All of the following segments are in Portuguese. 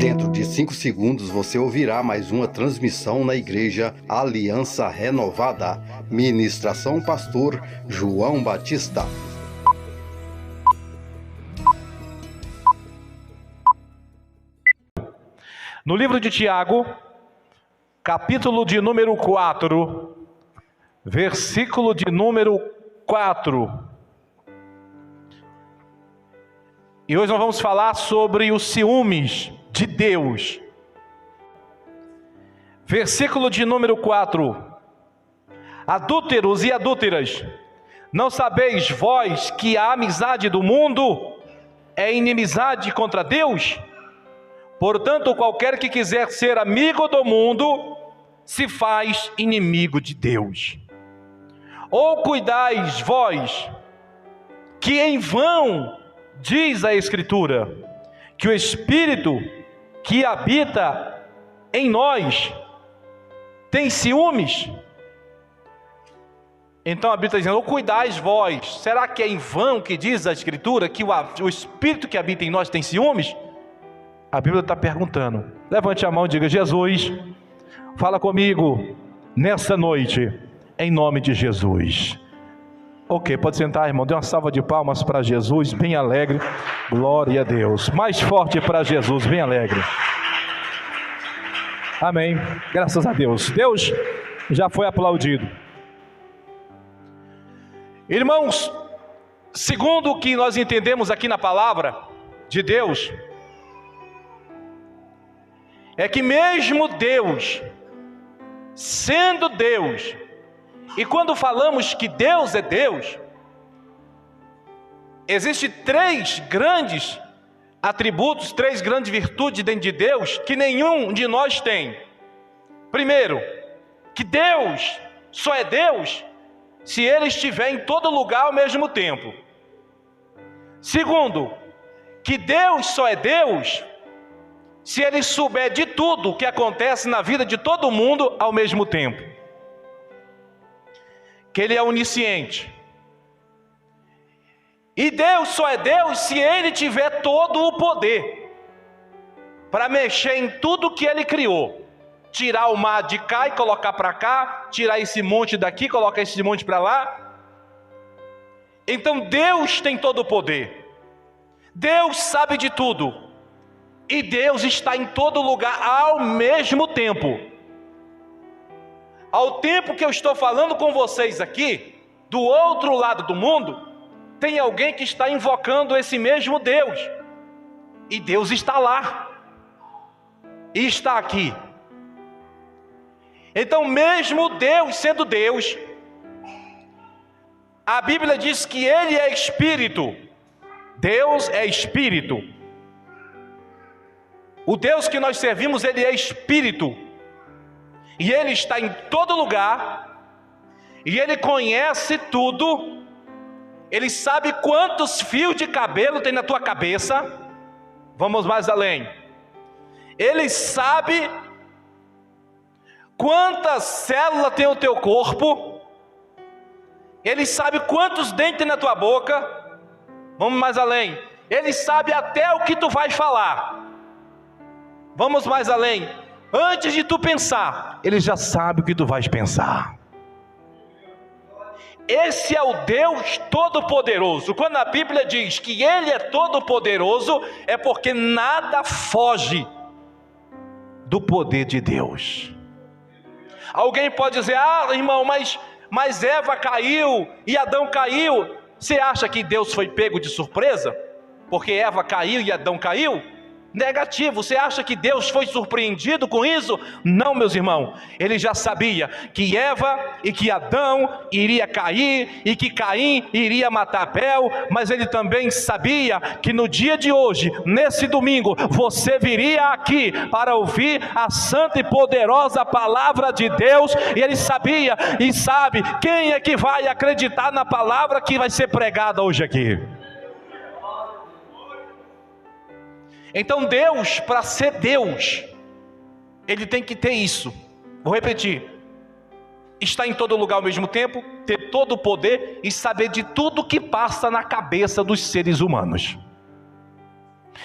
Dentro de 5 segundos você ouvirá mais uma transmissão na Igreja Aliança Renovada. Ministração Pastor João Batista. No livro de Tiago, capítulo de número 4, versículo de número 4. E hoje nós vamos falar sobre os ciúmes de Deus. Versículo de número 4. Adúlteros e adúlteras, não sabeis vós que a amizade do mundo é inimizade contra Deus? Portanto, qualquer que quiser ser amigo do mundo, se faz inimigo de Deus. Ou cuidais vós, que em vão diz a Escritura, que o Espírito que habita em nós tem ciúmes? Então a Bíblia está dizendo, ou cuidais vós, será que é em vão que diz a Escritura que o Espírito que habita em nós tem ciúmes? A Bíblia está perguntando. Levante a mão e diga, Jesus, fala comigo nessa noite, em nome de Jesus. Ok, pode sentar, irmão. Dê uma salva de palmas para Jesus, bem alegre. Glória a Deus. Mais forte para Jesus, bem alegre. Amém. Graças a Deus. Deus já foi aplaudido. Irmãos, segundo o que nós entendemos aqui na palavra de Deus, é que mesmo Deus, sendo Deus, e quando falamos que Deus é Deus, existem 3 grandes atributos, 3 grandes virtudes dentro de Deus, que nenhum de nós tem. Primeiro, que Deus só é Deus se Ele estiver em todo lugar ao mesmo tempo. Segundo, que Deus só é Deus se Ele souber de tudo o que acontece na vida de todo mundo ao mesmo tempo. Que Ele é onisciente. E Deus só é Deus se Ele tiver todo o poder para mexer em tudo que Ele criou. Tirar o mar de cá e colocar para cá, tirar esse monte daqui, colocar esse monte para lá. Então Deus tem todo o poder. Deus sabe de tudo. E Deus está em todo lugar ao mesmo tempo. Ao tempo que eu estou falando com vocês aqui, do outro lado do mundo, tem alguém que está invocando esse mesmo Deus. E Deus está lá. E está aqui. Então, mesmo Deus sendo Deus, a Bíblia diz que Ele é Espírito. Deus é Espírito. O Deus que nós servimos, Ele é Espírito. E Ele está em todo lugar, e Ele conhece tudo, Ele sabe quantos fios de cabelo tem na tua cabeça. Vamos mais além. Ele sabe quantas células tem o teu corpo, Ele sabe quantos dentes tem na tua boca. Vamos mais além. Ele sabe até o que tu vais falar. Vamos mais além. Antes de tu pensar, Ele já sabe o que tu vais pensar. Esse é o Deus Todo-Poderoso. Quando a Bíblia diz que Ele é Todo-Poderoso, é porque nada foge do poder de Deus. Alguém pode dizer, irmão, mas Eva caiu e Adão caiu. Você acha que Deus foi pego de surpresa? Porque Eva caiu e Adão caiu? Negativo. Você acha que Deus foi surpreendido com isso? Não, meus irmãos. Ele já sabia que Eva e que Adão iria cair e que Caim iria matar Abel, mas Ele também sabia que no dia de hoje, nesse domingo, você viria aqui para ouvir a santa e poderosa palavra de Deus. E Ele sabia e sabe quem é que vai acreditar na palavra que vai ser pregada hoje aqui. Então Deus, para ser Deus, Ele tem que ter isso. Vou repetir. Estar em todo lugar ao mesmo tempo, ter todo o poder e saber de tudo que passa na cabeça dos seres humanos.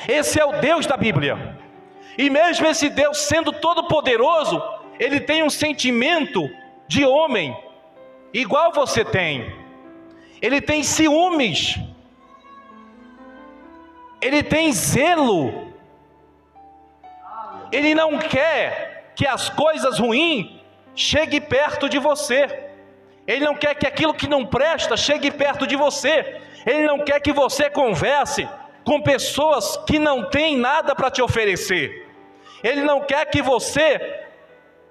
Esse é o Deus da Bíblia. E mesmo esse Deus sendo todo poderoso, Ele tem um sentimento de homem, igual você tem. Ele tem ciúmes, Ele tem zelo, Ele não quer que as coisas ruins cheguem perto de você, Ele não quer que aquilo que não presta chegue perto de você, Ele não quer que você converse com pessoas que não têm nada para te oferecer, Ele não quer que você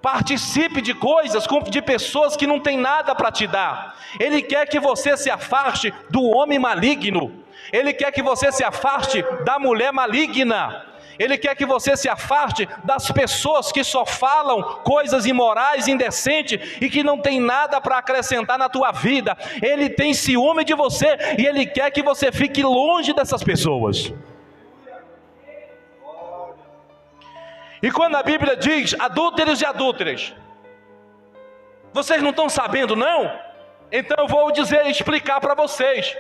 participe de coisas de pessoas que não têm nada para te dar. Ele quer que você se afaste do homem maligno, Ele quer que você se afaste da mulher maligna, Ele quer que você se afaste das pessoas que só falam coisas imorais, indecentes e que não tem nada para acrescentar na tua vida. Ele tem ciúme de você e Ele quer que você fique longe dessas pessoas. E quando a Bíblia diz adúlteros e adúlteras, vocês não estão sabendo não? Então eu vou explicar para vocês.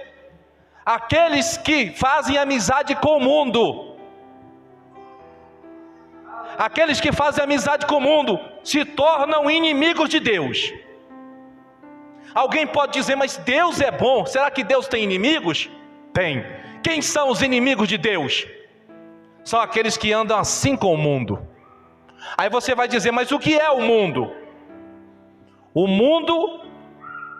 Aqueles que fazem amizade com o mundo, aqueles que fazem amizade com o mundo, se tornam inimigos de Deus. Alguém pode dizer, mas Deus é bom, será que Deus tem inimigos? Tem. Quem são os inimigos de Deus? São aqueles que andam assim com o mundo. Aí você vai dizer, mas o que é o mundo? O mundo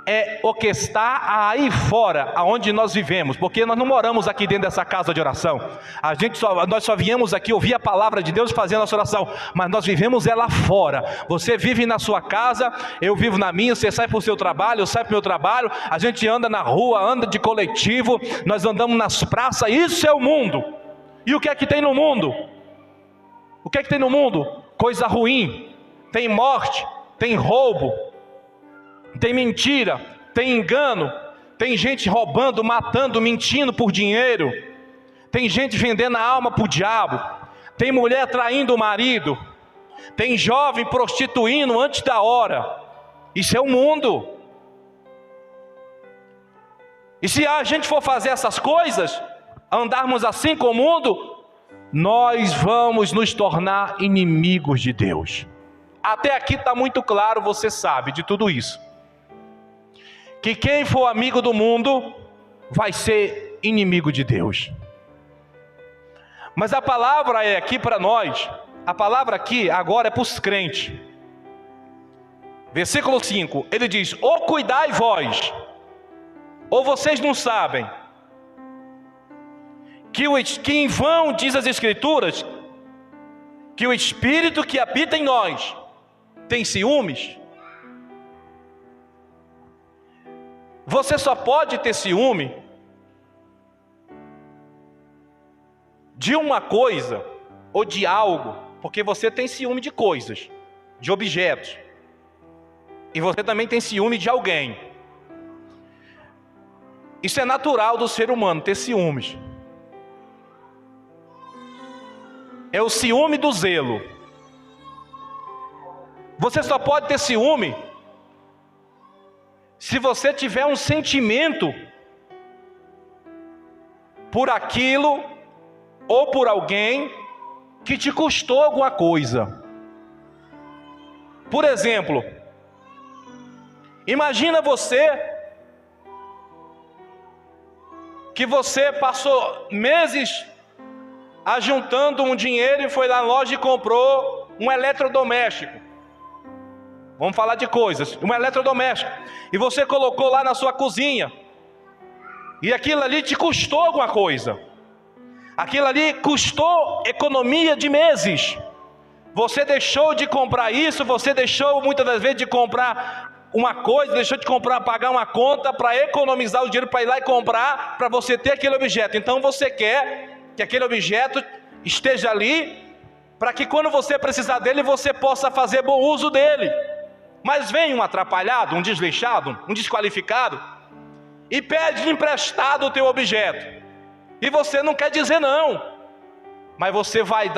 é o que está aí fora, aonde nós vivemos, porque nós não moramos aqui dentro dessa casa de oração. Nós só viemos aqui ouvir a palavra de Deus e fazer a nossa oração, mas nós vivemos ela fora. Você vive na sua casa, eu vivo na minha, você sai para o seu trabalho, eu saio para o meu trabalho, a gente anda na rua, anda de coletivo, nós andamos nas praças, isso é o mundo. E o que é que tem no mundo? O que é que tem no mundo? Coisa ruim, tem morte, tem roubo, tem mentira, tem engano, tem gente roubando, matando, mentindo por dinheiro, tem gente vendendo a alma para o diabo, tem mulher traindo o marido, tem jovem prostituindo antes da hora. Isso é o mundo. E se a gente for fazer essas coisas, andarmos assim com o mundo, nós vamos nos tornar inimigos de Deus. Até aqui está muito claro, você sabe de tudo isso, que quem for amigo do mundo vai ser inimigo de Deus. Mas a palavra é aqui para nós, a palavra aqui agora é para os crentes. Versículo 5, ele diz, ou cuidai vós, ou vocês não sabem, que em vão diz as Escrituras, que o Espírito que habita em nós tem ciúmes. Você só pode ter ciúme de uma coisa ou de algo, porque você tem ciúme de coisas, de objetos, e você também tem ciúme de alguém. Isso é natural do ser humano, ter ciúmes. É o ciúme do zelo. Você só pode ter ciúme se você tiver um sentimento por aquilo ou por alguém que te custou alguma coisa. Por exemplo, imagina que você passou meses ajuntando um dinheiro e foi na loja e comprou um eletrodoméstico. Vamos falar de coisas, um eletrodoméstico. E você colocou lá na sua cozinha. E aquilo ali te custou alguma coisa. Aquilo ali custou economia de meses. Você deixou de comprar isso, você deixou muitas das vezes de comprar uma coisa, deixou de pagar uma conta para economizar o dinheiro para ir lá e comprar, para você ter aquele objeto. Então você quer que aquele objeto esteja ali, para que quando você precisar dele, você possa fazer bom uso dele. Mas vem um atrapalhado, um desleixado, um desqualificado, e pede emprestado o teu objeto, e você não quer dizer não, mas você vai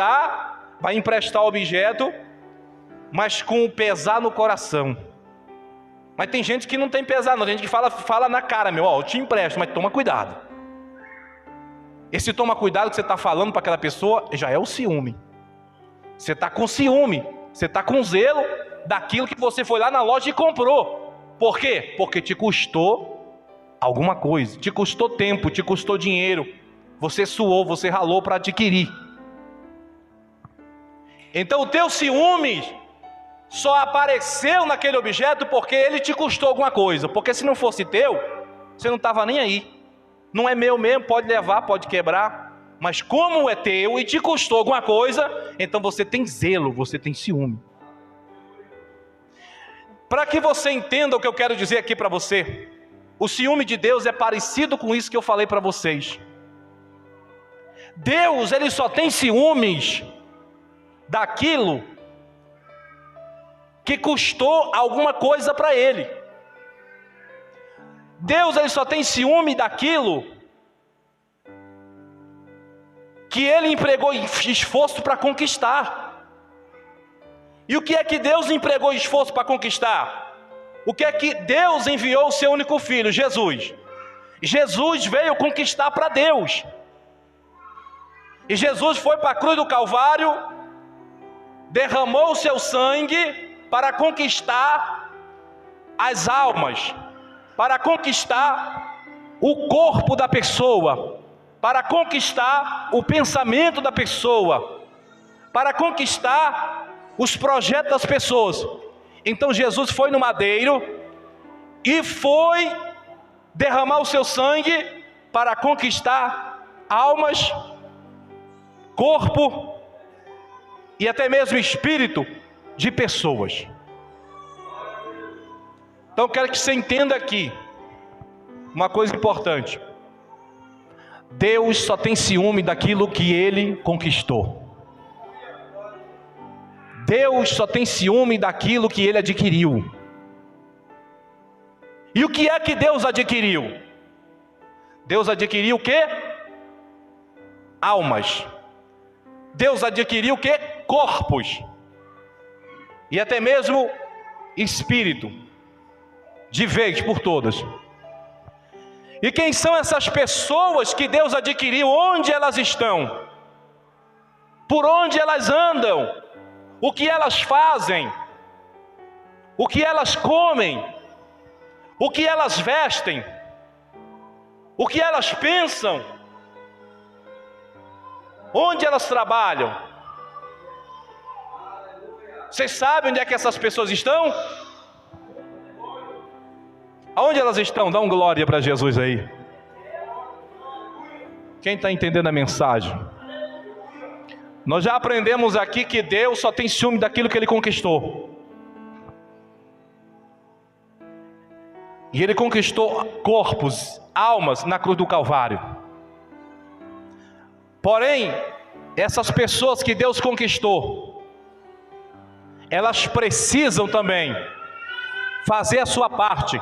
emprestar o objeto, mas com o pesar no coração. Mas tem gente que não tem pesar não, tem gente que fala na cara, eu te empresto, mas toma cuidado. Esse toma cuidado que você está falando para aquela pessoa, já é o ciúme. Você está com ciúme, você está com zelo daquilo que você foi lá na loja e comprou. Por quê? Porque te custou alguma coisa, te custou tempo, te custou dinheiro. Você suou, você ralou para adquirir. Então o teu ciúme só apareceu naquele objeto porque ele te custou alguma coisa. Porque se não fosse teu, você não estava nem aí. Não é meu mesmo, pode levar, pode quebrar. Mas como é teu e te custou alguma coisa, então você tem zelo, você tem ciúme. Para que você entenda o que eu quero dizer aqui para você, o ciúme de Deus é parecido com isso que eu falei para vocês. Deus, ele só tem ciúmes daquilo que custou alguma coisa para ele. Deus, ele só tem ciúme daquilo que ele empregou esforço para conquistar. E o que é que Deus empregou esforço para conquistar? O que é que Deus enviou o seu único filho, Jesus? Jesus veio conquistar para Deus. E Jesus foi para a cruz do Calvário, derramou o seu sangue para conquistar as almas, para conquistar o corpo da pessoa, para conquistar o pensamento da pessoa, para conquistar os projetos das pessoas. Então Jesus foi no madeiro e foi derramar o seu sangue para conquistar almas, corpo e até mesmo espírito de pessoas. Então eu quero que você entenda aqui uma coisa importante. Deus só tem ciúme daquilo que ele conquistou. Deus só tem ciúme daquilo que ele adquiriu. E o que é que Deus adquiriu? Deus adquiriu o quê? Almas. Deus adquiriu o quê? Corpos. E até mesmo espírito. De vez por todas. E quem são essas pessoas que Deus adquiriu? Onde elas estão? Por onde elas andam? O que elas fazem? O que elas comem? O que elas vestem? O que elas pensam? Onde elas trabalham? Vocês sabem onde é que essas pessoas estão? Aonde elas estão? Dá um glória para Jesus aí. Quem está entendendo a mensagem? Nós já aprendemos aqui que Deus só tem ciúme daquilo que ele conquistou. E ele conquistou corpos, almas na cruz do Calvário. Porém, essas pessoas que Deus conquistou, elas precisam também fazer a sua parte.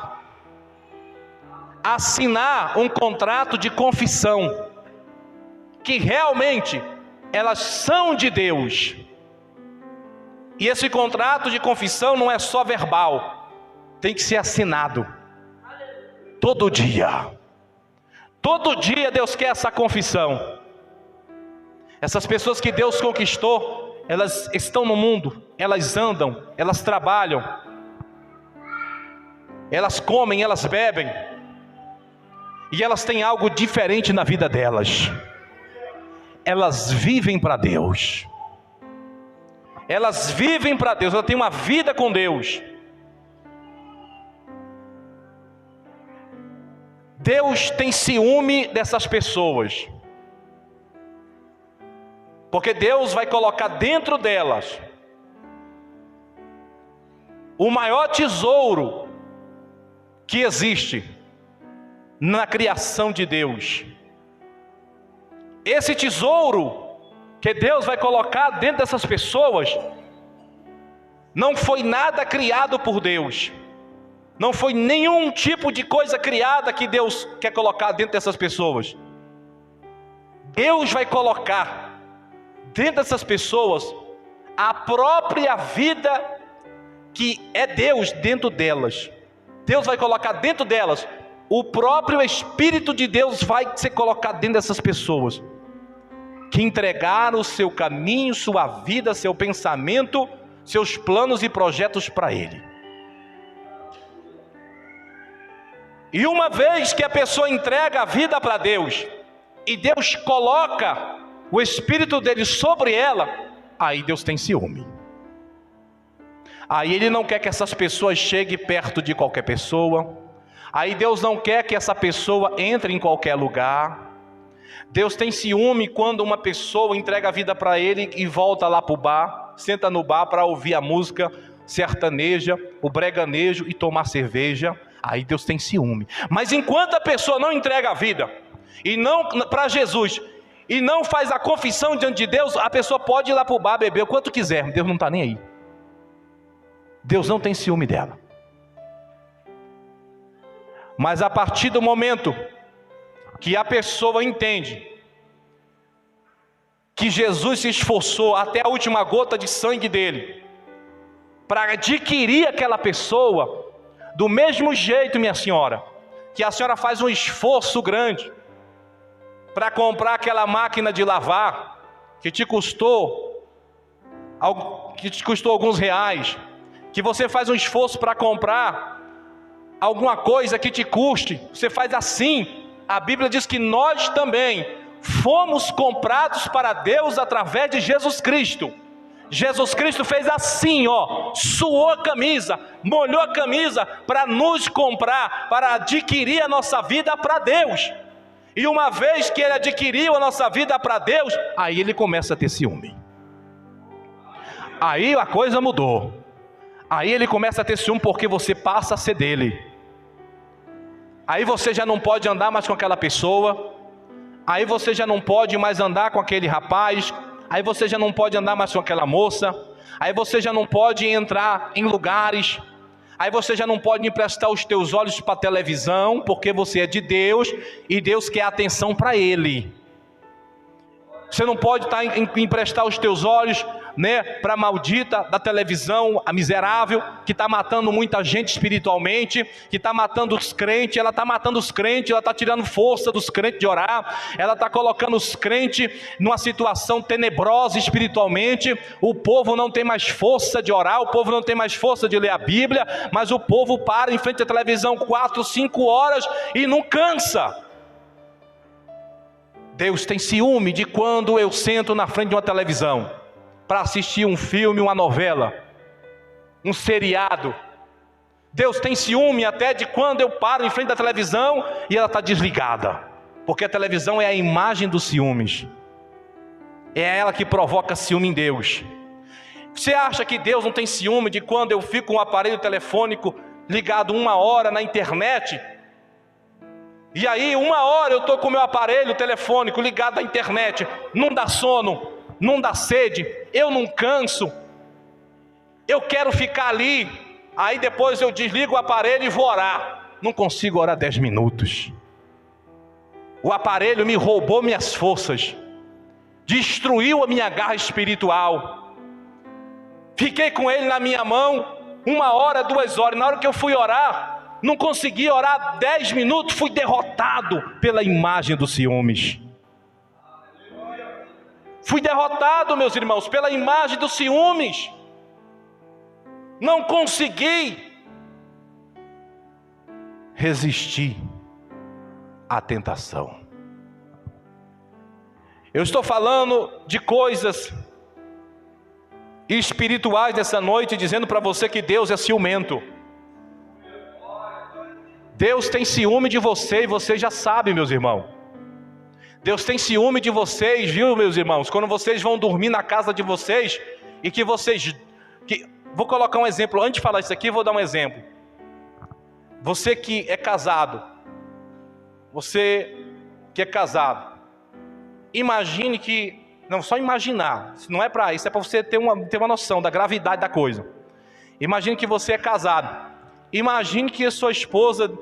Assinar um contrato de confissão, que realmente elas são de Deus. E esse contrato de confissão não é só verbal, tem que ser assinado. Todo dia. Todo dia Deus quer essa confissão. Essas pessoas que Deus conquistou, elas estão no mundo, elas andam, elas trabalham, elas comem, elas bebem. E elas têm algo diferente na vida delas. Elas vivem para Deus. Elas vivem para Deus, elas têm uma vida com Deus. Deus tem ciúme dessas pessoas. Porque Deus vai colocar dentro delas o maior tesouro que existe na criação de Deus. Esse tesouro que Deus vai colocar dentro dessas pessoas não foi nada criado por Deus. Não foi nenhum tipo de coisa criada que Deus quer colocar dentro dessas pessoas. Deus vai colocar dentro dessas pessoas a própria vida que é Deus dentro delas. Deus vai colocar dentro delas o próprio Espírito de Deus vai ser colocado dentro dessas pessoas, que entregaram o seu caminho, sua vida, seu pensamento, seus planos e projetos para Ele. E uma vez que a pessoa entrega a vida para Deus, e Deus coloca o Espírito dele sobre ela, aí Deus tem ciúme. Aí Ele não quer que essas pessoas cheguem perto de qualquer pessoa. Aí Deus não quer que essa pessoa entre em qualquer lugar. Deus tem ciúme quando uma pessoa entrega a vida para Ele e volta lá para o bar, senta no bar para ouvir a música sertaneja, o breganejo e tomar cerveja. Aí Deus tem ciúme. Mas enquanto a pessoa não entrega a vida e não para Jesus e não faz a confissão diante de Deus, a pessoa pode ir lá para o bar beber o quanto quiser. Deus não está nem aí. Deus não tem ciúme dela. Mas a partir do momento que a pessoa entende que Jesus se esforçou até a última gota de sangue dele para adquirir aquela pessoa, do mesmo jeito, minha senhora, que a senhora faz um esforço grande para comprar aquela máquina de lavar que te custou alguns reais, que você faz um esforço para comprar alguma coisa que te custe, você faz assim. A Bíblia diz que nós também fomos comprados para Deus através de Jesus Cristo. Jesus Cristo fez assim, suou a camisa, molhou a camisa para nos comprar, para adquirir a nossa vida para Deus. E uma vez que Ele adquiriu a nossa vida para Deus, aí Ele começa a ter ciúme. Aí a coisa mudou. Aí Ele começa a ter ciúme porque você passa a ser dele. Aí você já não pode andar mais com aquela pessoa. Aí você já não pode mais andar com aquele rapaz. Aí você já não pode andar mais com aquela moça. Aí você já não pode entrar em lugares. Aí você já não pode emprestar os teus olhos para a televisão, porque você é de Deus e Deus quer atenção para Ele. Você não pode emprestar os teus olhos, para a maldita da televisão, a miserável, que está matando muita gente espiritualmente, que está matando os crentes. Ela está matando os crentes, ela está tirando força dos crentes de orar, ela está colocando os crentes numa situação tenebrosa espiritualmente. O povo não tem mais força de orar, o povo não tem mais força de ler a Bíblia, mas o povo para em frente à televisão 4, 5 horas e não cansa. Deus tem ciúme de quando eu sento na frente de uma televisão para assistir um filme, uma novela, um seriado. Deus tem ciúme até de quando eu paro em frente da televisão e ela está desligada, porque a televisão é a imagem dos ciúmes. É ela que provoca ciúme em Deus. Você acha que Deus não tem ciúme de quando eu fico com um aparelho telefônico ligado 1 hora na internet? E aí 1 hora eu estou com o meu aparelho telefônico ligado à internet, não dá sono, não dá sede, eu não canso, eu quero ficar ali. Aí depois eu desligo o aparelho e vou orar. Não consigo orar 10 minutos. O aparelho me roubou minhas forças, destruiu a minha garra espiritual. Fiquei com ele na minha mão 1 hora, 2 horas, na hora que eu fui orar, não consegui orar 10 minutos, fui derrotado pela imagem dos ciúmes. Fui derrotado, meus irmãos, pela imagem dos ciúmes. Não consegui resistir à tentação. Eu estou falando de coisas espirituais dessa noite, dizendo para você que Deus é ciumento. Deus tem ciúme de você e você já sabe, meus irmãos. Deus tem ciúme de vocês, viu, meus irmãos? Quando vocês vão dormir na casa de vocês e que vocês... Vou colocar um exemplo, antes de falar isso aqui, vou dar um exemplo. Você que é casado, imagine que... Não, só imaginar, não é para isso, é para você ter uma noção da gravidade da coisa. Imagine que você é casado. Imagine que a sua esposa,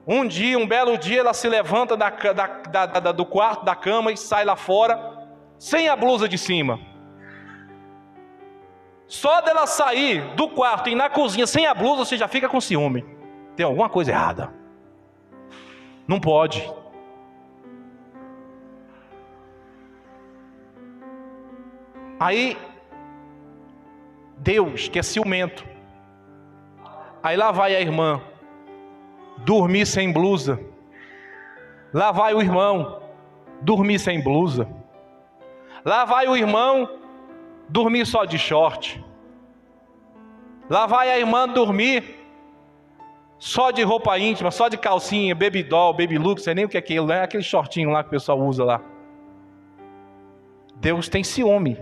um belo dia, ela se levanta do quarto, da cama e sai lá fora, sem a blusa de cima. Só dela sair do quarto e ir na cozinha sem a blusa, você já fica com ciúme. Tem alguma coisa errada. Não pode. Aí, Deus, que é ciumento, aí lá vai a irmã dormir sem blusa, lá vai o irmão dormir sem blusa, lá vai o irmão dormir só de short, lá vai a irmã dormir só de roupa íntima, só de calcinha, baby doll, baby look, sei nem o que é aquilo, né? Aquele shortinho lá que o pessoal usa lá. Deus tem ciúme.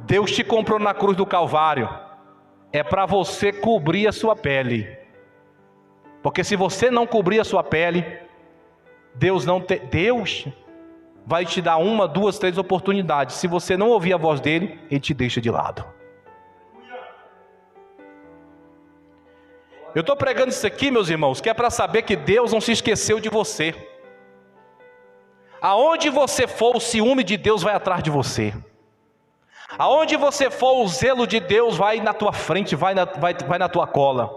Deus te comprou na cruz do Calvário, é para você cobrir a sua pele, porque se você não cobrir a sua pele, Deus vai te dar 1, 2, 3 oportunidades. Se você não ouvir a voz dele, ele te deixa de lado. Eu estou pregando isso aqui, meus irmãos, que é para saber que Deus não se esqueceu de você. Aonde você for, o ciúme de Deus vai atrás de você. Aonde você for, o zelo de Deus vai na tua frente, vai na tua cola.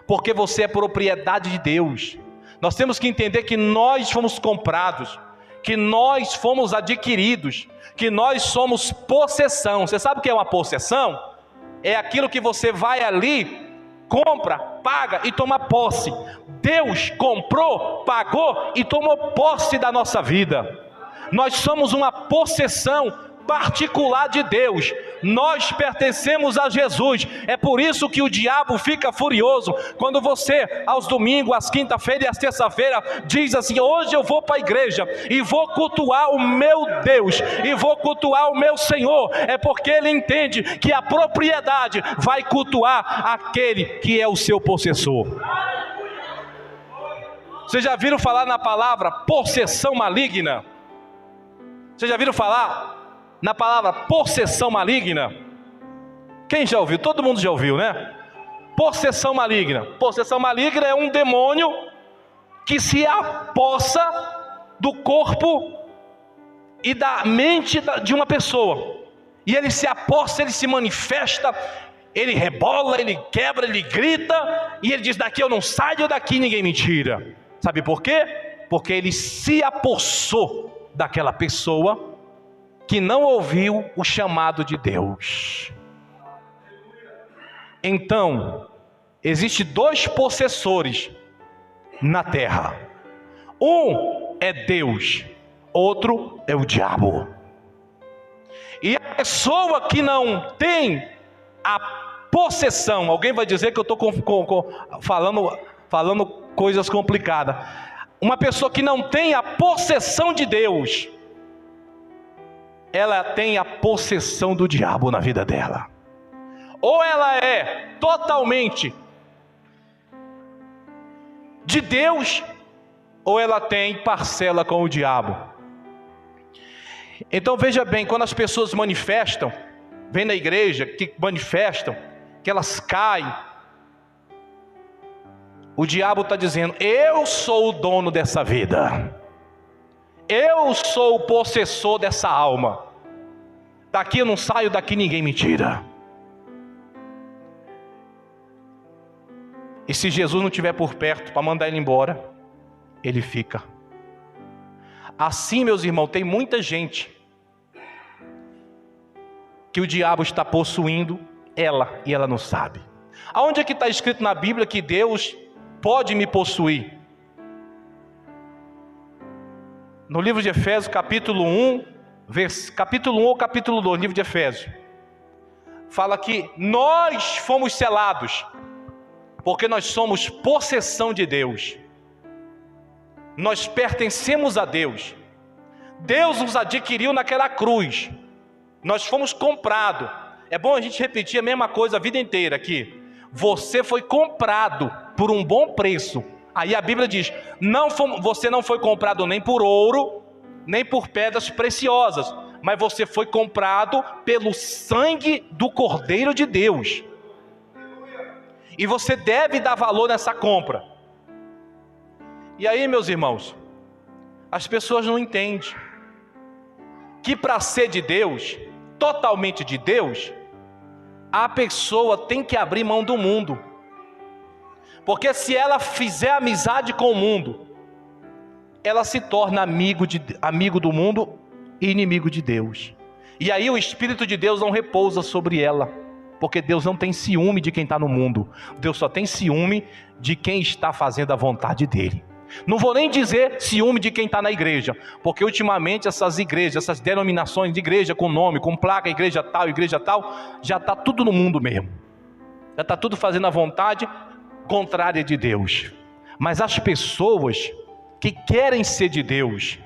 Porque você é propriedade de Deus. Nós temos que entender que nós fomos comprados, que nós fomos adquiridos, que nós somos possessão. Você sabe o que é uma possessão? É aquilo que você vai ali, compra, paga e toma posse. Deus comprou, pagou e tomou posse da nossa vida. Nós somos uma possessão particular de Deus. Nós pertencemos a Jesus. É por isso que o diabo fica furioso quando você, aos domingos, às quinta-feira e às terça-feira, diz assim: hoje eu vou para a igreja e vou cultuar o meu Deus e vou cultuar o meu Senhor. É porque ele entende que a propriedade vai cultuar aquele que é o seu possessor. Vocês já viram falar na palavra possessão maligna? Vocês já viram falar na palavra possessão maligna? Quem já ouviu? Todo mundo já ouviu, né? Possessão maligna. Possessão maligna é um demônio que se apossa do corpo e da mente de uma pessoa. E ele se apossa, ele se manifesta, ele rebola, ele quebra, ele grita, e ele diz: daqui eu não saio, daqui ninguém me tira. Sabe por quê? Porque ele se apossou daquela pessoa que não ouviu o chamado de Deus. Então, existem 2 possessores na terra. Um é Deus, outro é o diabo. E a pessoa que não tem a possessão, alguém vai dizer que eu estou falando coisas complicadas. Uma pessoa que não tem a possessão de Deus, ela tem a possessão do diabo na vida dela. Ou ela é totalmente de Deus, ou ela tem parcela com o diabo. Então veja bem, quando as pessoas manifestam, vem na igreja, que manifestam, que elas caem, o diabo está dizendo: eu sou o dono dessa vida, eu sou o possessor dessa alma, daqui eu não saio, daqui ninguém me tira. E se Jesus não estiver por perto para mandar ele embora, ele fica. Assim, meus irmãos, tem muita gente que o diabo está possuindo ela e ela não sabe. Aonde é que está escrito na Bíblia que Deus pode me possuir? No livro de Efésios, capítulo 1, capítulo 1 ou capítulo 2, livro de Efésios, fala que nós fomos selados, porque nós somos possessão de Deus. Nós pertencemos a Deus. Deus nos adquiriu naquela cruz. Nós fomos comprados. É bom a gente repetir a mesma coisa a vida inteira aqui. Você foi comprado por um bom preço. Aí a Bíblia diz: você não foi comprado nem por ouro, nem por pedras preciosas, mas você foi comprado pelo sangue do Cordeiro de Deus. E você deve dar valor nessa compra. E aí, meus irmãos, as pessoas não entendem que para ser de Deus, totalmente de Deus, a pessoa tem que abrir mão do mundo. Porque se ela fizer amizade com o mundo, ela se torna amigo do mundo e inimigo de Deus. E aí o Espírito de Deus não repousa sobre ela, porque Deus não tem ciúme de quem está no mundo. Deus só tem ciúme de quem está fazendo a vontade dele. Não vou nem dizer ciúme de quem está na igreja, porque ultimamente essas igrejas, essas denominações de igreja com nome, com placa, igreja tal, já está tudo no mundo mesmo. Já está tudo fazendo a vontade contrária de Deus. Mas as pessoas que querem ser de Deus,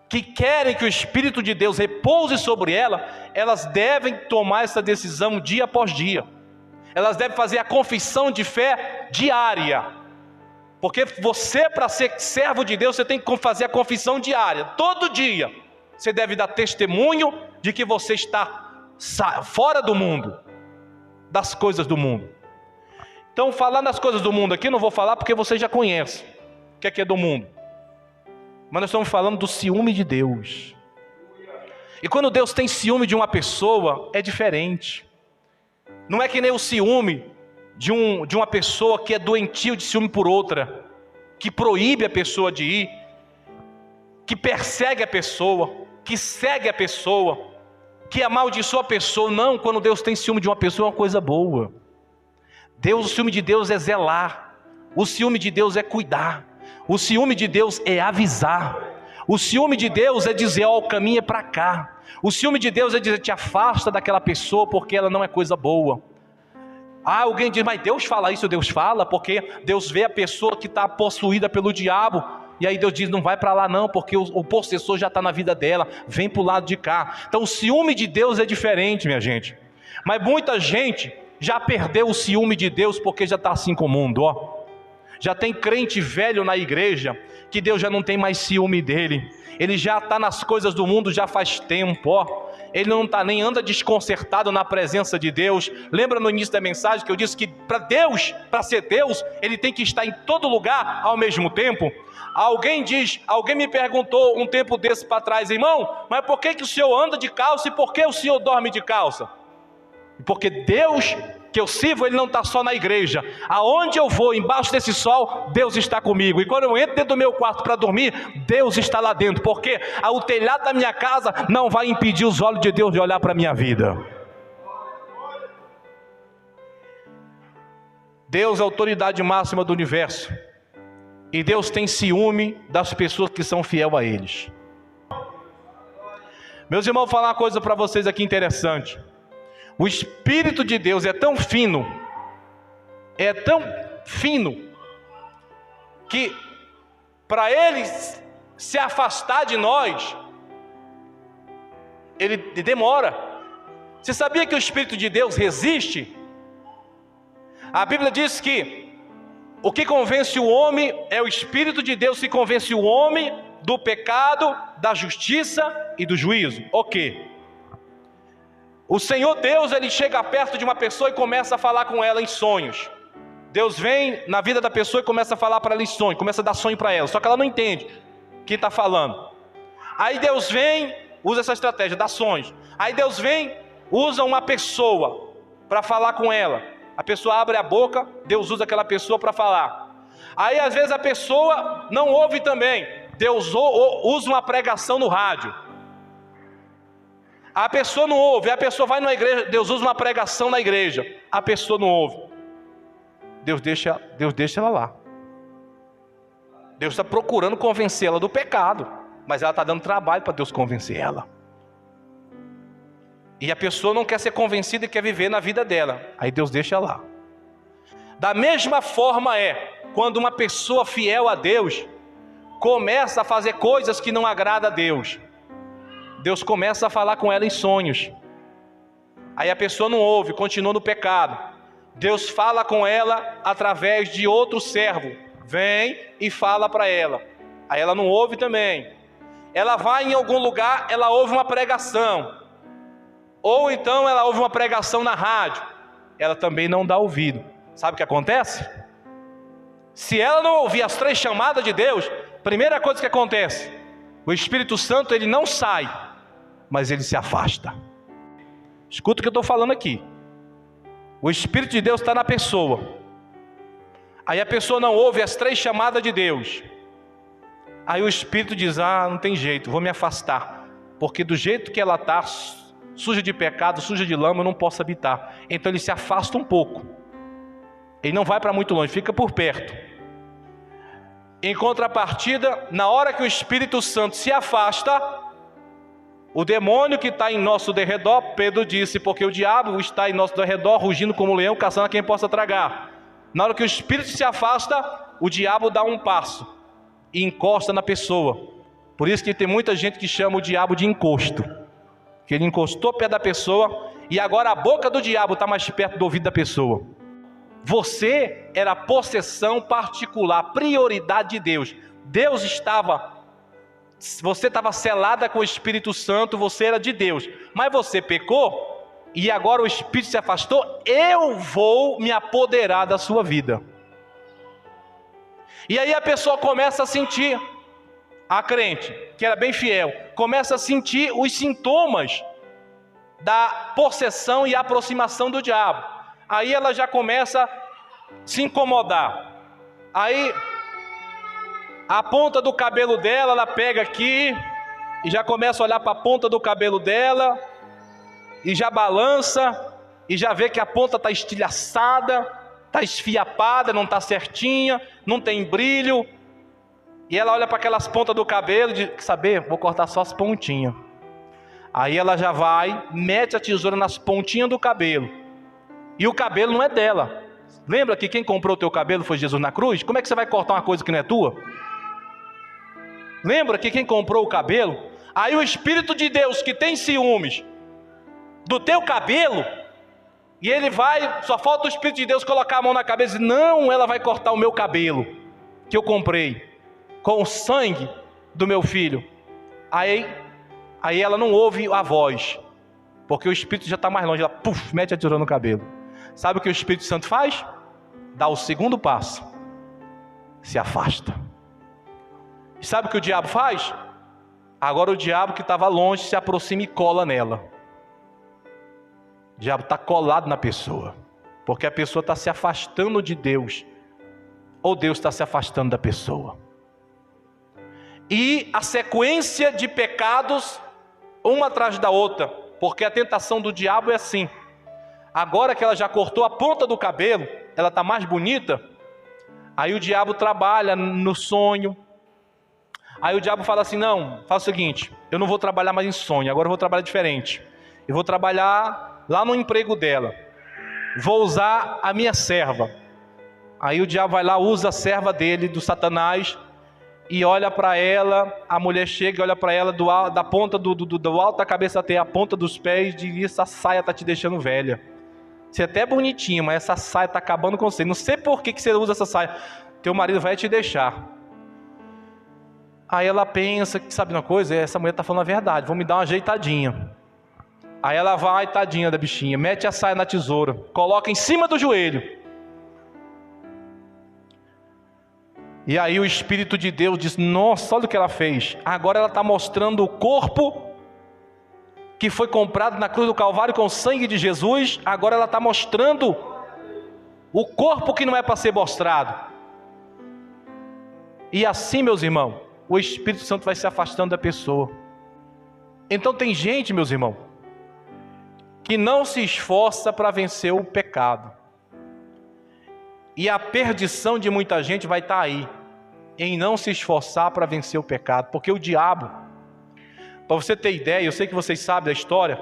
que querem que o Espírito de Deus repouse sobre ela, elas devem tomar essa decisão dia após dia. Elas devem fazer a confissão de fé diária. Porque você, para ser servo de Deus, você tem que fazer a confissão diária. Todo dia você deve dar testemunho de que você está fora do mundo, das coisas do mundo. Então, falando das coisas do mundo aqui, não vou falar porque você já conhece o que é do mundo. Mas nós estamos falando do ciúme de Deus. E quando Deus tem ciúme de uma pessoa, é diferente. Não é que nem o ciúme de uma pessoa que é doentio de ciúme por outra, que proíbe a pessoa de ir, que persegue a pessoa, que segue a pessoa, que amaldiçoa a pessoa. Não, quando Deus tem ciúme de uma pessoa, é uma coisa boa. O ciúme de Deus é zelar, o ciúme de Deus é cuidar, o ciúme de Deus é avisar, o ciúme de Deus é dizer, ó, o caminho é para cá. O ciúme de Deus é dizer, te afasta daquela pessoa porque ela não é coisa boa. Alguém diz, mas Deus fala isso? Deus fala, porque Deus vê a pessoa que está possuída pelo diabo, e aí Deus diz, não vai para lá não, porque o possessor já está na vida dela, vem para o lado de cá. Então o ciúme de Deus é diferente, minha gente. Mas muita gente já perdeu o ciúme de Deus, porque já está assim com o mundo, ó. Já tem crente velho na igreja, que Deus já não tem mais ciúme dele. Ele já está nas coisas do mundo já faz tempo, ó. Ele não está nem anda desconcertado na presença de Deus. Lembra no início da mensagem que eu disse que para ser Deus, ele tem que estar em todo lugar ao mesmo tempo? Alguém me perguntou um tempo desse para trás, irmão, mas por que o senhor anda de calça e por que o senhor dorme de calça? Porque Deus que eu sirvo, ele não está só na igreja. Aonde eu vou, embaixo desse sol, Deus está comigo. E quando eu entro dentro do meu quarto para dormir, Deus está lá dentro. Porque o telhado da minha casa não vai impedir os olhos de Deus de olhar para a minha vida. Deus é a autoridade máxima do universo. E Deus tem ciúme das pessoas que são fiel a eles. Meus irmãos, vou falar uma coisa para vocês aqui interessante. O Espírito de Deus é tão fino, que para Ele se afastar de nós, Ele demora. Você sabia que o Espírito de Deus resiste? A Bíblia diz que o que convence o homem é o Espírito de Deus que convence o homem do pecado, da justiça e do juízo. O quê? O Senhor Deus, ele chega perto de uma pessoa e começa a falar com ela em sonhos. Deus vem na vida da pessoa e começa a falar para ela em sonhos, começa a dar sonho para ela, só que ela não entende o que está falando. Aí Deus vem, usa essa estratégia, dá sonhos. Aí Deus vem, usa uma pessoa para falar com ela. A pessoa abre a boca, Deus usa aquela pessoa para falar. Aí às vezes a pessoa não ouve também, Deus usa uma pregação no rádio. A pessoa não ouve, a pessoa vai na igreja, Deus usa uma pregação na igreja, a pessoa não ouve. Deus deixa ela lá. Deus está procurando convencê-la do pecado, mas ela está dando trabalho para Deus convencer ela. E a pessoa não quer ser convencida e quer viver na vida dela, aí Deus deixa lá. Da mesma forma quando uma pessoa fiel a Deus começa a fazer coisas que não agradam a Deus. Deus começa a falar com ela em sonhos. Aí a pessoa não ouve, continua no pecado. Deus fala com ela através de outro servo. Vem e fala para ela. Aí ela não ouve também. Ela vai em algum lugar, ela ouve uma pregação. Ou então ela ouve uma pregação na rádio. Ela também não dá ouvido. Sabe o que acontece? Se ela não ouvir as 3 chamadas de Deus, primeira coisa que acontece, o Espírito Santo ele não sai, mas ele se afasta. Escuta o que eu estou falando aqui. O Espírito de Deus está na pessoa. Aí a pessoa não ouve as 3 chamadas de Deus. Aí o Espírito diz, não tem jeito, vou me afastar. porque do jeito que ela está, suja de pecado, suja de lama, eu não posso habitar. Então ele se afasta um pouco. Ele não vai para muito longe, fica por perto. Em contrapartida, na hora que o Espírito Santo se afasta, o demônio que está em nosso derredor, Pedro disse, porque o diabo está em nosso derredor, rugindo como um leão, caçando a quem possa tragar. Na hora que o Espírito se afasta, o diabo dá um passo e encosta na pessoa. Por isso que tem muita gente que chama o diabo de encosto, que ele encostou perto da pessoa e agora a boca do diabo está mais perto do ouvido da pessoa. Você era possessão particular, prioridade de Deus. Você estava selada com o Espírito Santo, você era de Deus, mas você pecou e agora o Espírito se afastou. Eu vou me apoderar da sua vida. E aí a pessoa começa a sentir, a crente, que era bem fiel, começa a sentir os sintomas da possessão e aproximação do diabo. Aí ela já começa a se incomodar. Aí a ponta do cabelo dela, ela pega aqui e já começa a olhar para a ponta do cabelo dela e já balança e já vê que a ponta está estilhaçada, está esfiapada, não está certinha, não tem brilho. E ela olha para aquelas pontas do cabelo e diz, quer saber, vou cortar só as pontinhas. Aí ela já vai, mete a tesoura nas pontinhas do cabelo. E o cabelo não é dela. Lembra que quem comprou o teu cabelo foi Jesus na cruz? Como é que você vai cortar uma coisa que não é tua? Lembra que quem comprou o cabelo? Aí o Espírito de Deus que tem ciúmes do teu cabelo, e ele vai, só falta o Espírito de Deus colocar a mão na cabeça e dizer, não, ela vai cortar o meu cabelo, que eu comprei, com o sangue do meu filho. Aí ela não ouve a voz, porque o Espírito já está mais longe, ela mete a tesoura no cabelo. Sabe o que o Espírito Santo faz? Dá o segundo passo, se afasta. E sabe o que o diabo faz? Agora o diabo que estava longe se aproxima e cola nela. O diabo está colado na pessoa, porque a pessoa está se afastando de Deus, ou Deus está se afastando da pessoa. E a sequência de pecados, uma atrás da outra, porque a tentação do diabo é assim. Agora que ela já cortou a ponta do cabelo, ela está mais bonita, aí o diabo trabalha no sonho. Aí o diabo fala assim, não, faz o seguinte, eu não vou trabalhar mais em sonho, agora eu vou trabalhar diferente. Eu vou trabalhar lá no emprego dela, vou usar a minha serva. Aí o diabo vai lá, usa a serva dele, do Satanás, e olha para ela, a mulher chega e olha para ela da ponta do alto da cabeça até a ponta dos pés, e diz, essa saia está te deixando velha. Você é até bonitinha, mas essa saia está acabando com você. Não sei por que você usa essa saia. Teu marido vai te deixar. Aí ela pensa que, sabe uma coisa? Essa mulher está falando a verdade, vou me dar uma ajeitadinha. Aí ela vai, tadinha da bichinha, mete a saia na tesoura, coloca em cima do joelho. E aí o Espírito de Deus diz, nossa, olha o que ela fez. Agora ela está mostrando o corpo que foi comprado na cruz do Calvário com o sangue de Jesus. Agora ela está mostrando o corpo que não é para ser mostrado. E assim, meus irmãos, o Espírito Santo vai se afastando da pessoa. Então tem gente, meus irmãos, que não se esforça para vencer o pecado. E a perdição de muita gente vai estar aí, em não se esforçar para vencer o pecado. Porque o diabo, para você ter ideia, eu sei que vocês sabem da história,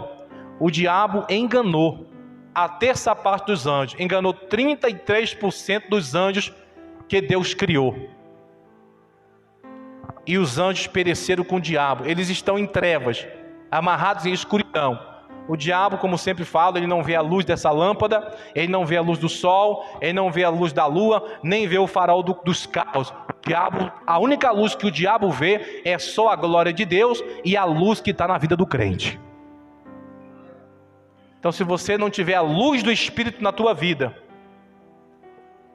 o diabo enganou a terça parte dos anjos, enganou 33% dos anjos que Deus criou. E os anjos pereceram com o diabo. Eles estão em trevas, amarrados em escuridão. O diabo, como sempre falo, ele não vê a luz dessa lâmpada, ele não vê a luz do sol, ele não vê a luz da lua, nem vê o farol dos carros. O diabo, a única luz que o diabo vê é só a glória de Deus e a luz que está na vida do crente. Então, se você não tiver a luz do Espírito na tua vida,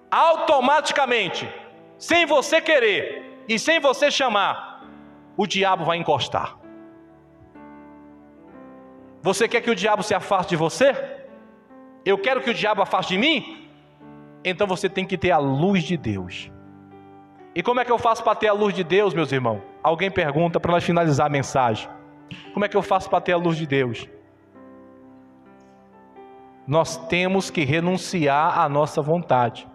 automaticamente, sem você querer e sem você chamar, o diabo vai encostar. Você quer que o diabo se afaste de você? Eu quero que o diabo afaste de mim? Então você tem que ter a luz de Deus. E como é que eu faço para ter a luz de Deus, meus irmãos? Alguém pergunta para nós finalizar a mensagem. Como é que eu faço para ter a luz de Deus? Nós temos que renunciar à nossa vontade.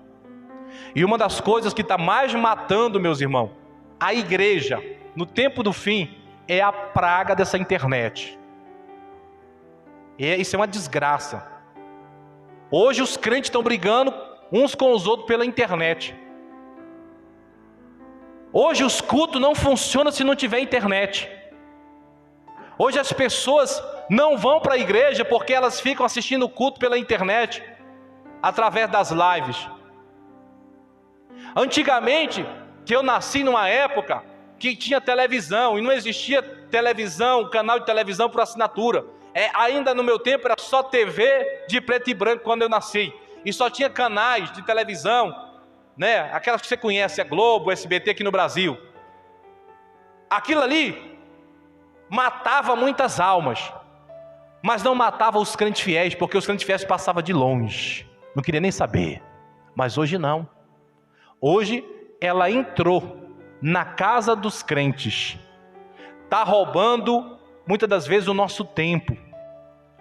E uma das coisas que está mais matando, meus irmãos, a igreja, no tempo do fim, é a praga dessa internet. Isso é uma desgraça. Hoje os crentes estão brigando uns com os outros pela internet. Hoje os cultos não funcionam se não tiver internet. Hoje as pessoas não vão para a igreja porque elas ficam assistindo o culto pela internet, através das lives. Antigamente, que eu nasci numa época que tinha televisão, e não existia televisão, canal de televisão por assinatura. Ainda no meu tempo era só TV de preto e branco quando eu nasci. E só tinha canais de televisão, né? Aquelas que você conhece, a Globo, SBT aqui no Brasil. Aquilo ali matava muitas almas, mas não matava os crentes fiéis, porque os crentes fiéis passavam de longe, não queria nem saber. Mas hoje não. Hoje ela entrou na casa dos crentes, está roubando muitas das vezes o nosso tempo.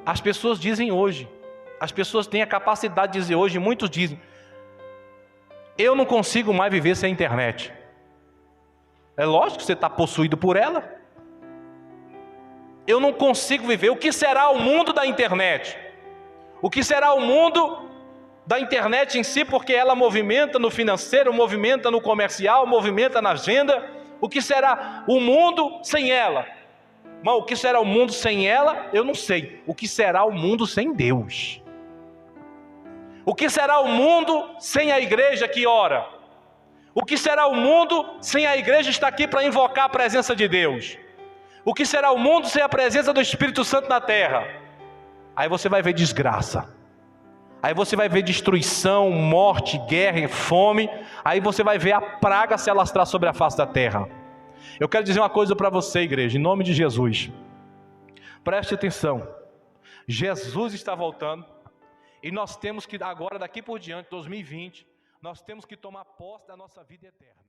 As pessoas dizem hoje, as pessoas têm a capacidade de dizer hoje, muitos dizem: eu não consigo mais viver sem a internet. É lógico que você está possuído por ela. Eu não consigo viver. O que será o mundo da internet? O que será o mundo da internet em si? Porque ela movimenta no financeiro, movimenta no comercial, movimenta na agenda. O que será o mundo sem ela? Mas o que será o mundo sem ela? Eu não sei. O que será o mundo sem Deus? O que será o mundo sem a igreja que ora? O que será o mundo sem a igreja estar aqui para invocar a presença de Deus? O que será o mundo sem a presença do Espírito Santo na terra? Aí você vai ver desgraça. Aí você vai ver destruição, morte, guerra, fome. Aí você vai ver a praga se alastrar sobre a face da terra. Eu quero dizer uma coisa para você, igreja, em nome de Jesus. Preste atenção. Jesus está voltando. E nós temos que agora, daqui por diante, 2020, nós temos que tomar posse da nossa vida eterna.